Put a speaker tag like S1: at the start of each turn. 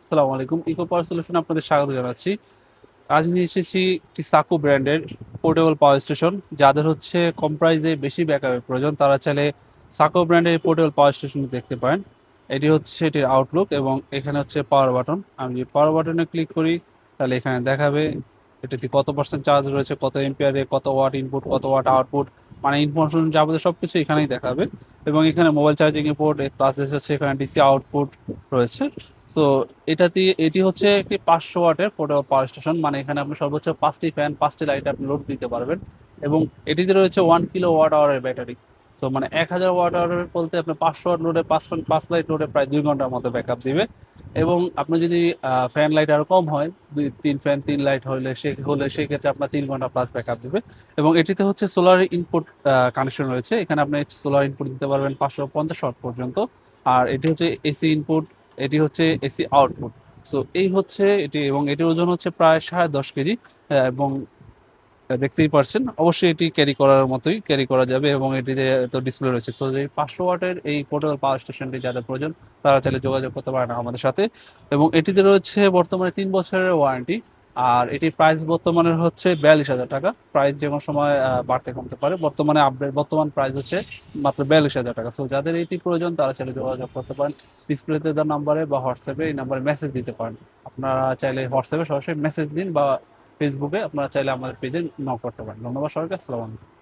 S1: আসসালামু আলাইকুম। ইকো পাওয়ার সলিউশনে আপনাদের স্বাগত জানাচ্ছি। আজ নিয়ে এসেছি একটি সাকো ব্র্যান্ডের পোর্টেবল পাওয়ার স্টেশন। যাদের হচ্ছে কম প্রাইসে বেশি ব্যাকআপের প্রয়োজন, তারা চাইলে সাকো ব্র্যান্ডের এই পোর্টেবল পাওয়ার স্টেশন দেখতে পারেন। এটি হচ্ছে এটির আউটলুক এবং এখানে হচ্ছে পাওয়ার বাটন। আমি যদি পাওয়ার বাটনে ক্লিক করি, তাহলে এখানে দেখাবে এটাতে কত পার্সেন্ট চার্জ রয়েছে, কত এম্পিয়ারে, কত ওয়াট ইনপুট, কত ওয়াট আউটপুট, মানে ইনফরমেশন যাবতীয় সবকিছু এখানেই দেখাবে। এবং এখানে মোবাইল চার্জিং পোর্ট প্লাস হচ্ছে এখানে ডিসি আউটপুট রয়েছে। সো এটি হচ্ছে একটি 500 ওয়াটের পোর্টেবল পাওয়ার স্টেশন, মানে এখানে আপনি সর্বোচ্চ 5টি ফ্যান, 5টি লাইট আপনি লোড দিতে পারবেন। এবং এটিতে রয়েছে 1 কিলো ওয়াট আওয়ারের ব্যাটারি। সো মানে 1000 ওয়াট আওয়ারের বলতে আপনি 500 ওয়াট লোডে, 5 লাইট লোডে প্রায় 2 ঘন্টার মতো ব্যাকআপ দিবে। এবং আপনি যদি ফ্যান লাইট আরো কম হয়, 3 ফ্যান 3 লাইট হলে সেক্ষেত্রে আপনার 3 ঘন্টা প্লাস ব্যাকআপ দিবে। এবং এটিতে হচ্ছে সোলার ইনপুট কানেকশন রয়েছে। এখানে আপনি সোলার ইনপুট দিতে পারবেন 550 ওয়াট পর্যন্ত। আর এটি হচ্ছে এসি ইনপুট, এটি হচ্ছে এসি আউটপুট। সো এই হচ্ছে এটি, এবং এটির ওজন হচ্ছে প্রায় 10.5 কেজি। এবং দেখতেই পারছেন, অবশ্যই এটি ক্যারি করার মতোই ক্যারি করা যাবে এবং এটিতে তো ডিসপ্লে রয়েছে। সো এই 500 ওয়াটের এই পোর্টেবল পাওয়ার স্টেশনটি যাদের প্রয়োজন, তারা চাইলে যোগাযোগ করতে পারেন আমাদের সাথে। এবং এটিতে রয়েছে বর্তমানে 3 বছরের ওয়ারেন্টি। আর এটির প্রাইস বর্তমানে হচ্ছে 42,000 টাকা। প্রাইস যে কোনো সময় বাড়তে কমতে পারে। বর্তমান প্রাইস হচ্ছে মাত্র 42,000 টাকা। সো যাদের এটি প্রয়োজন, তারা চাইলে যোগাযোগ করতে পারেন ডিসপ্লেতে দেওয়া নাম্বারে বা হোয়াটসঅ্যাপে, এই নাম্বারে মেসেজ দিতে পারেন। আপনারা চাইলে হোয়াটসঅ্যাপে সরাসরি মেসেজ দিন বা ফেসবুকে আপনারা চাইলে আমাদের পেজে নক করতে পারেন। ধন্যবাদ সবাইকে। আসসালামু আলাইকুম।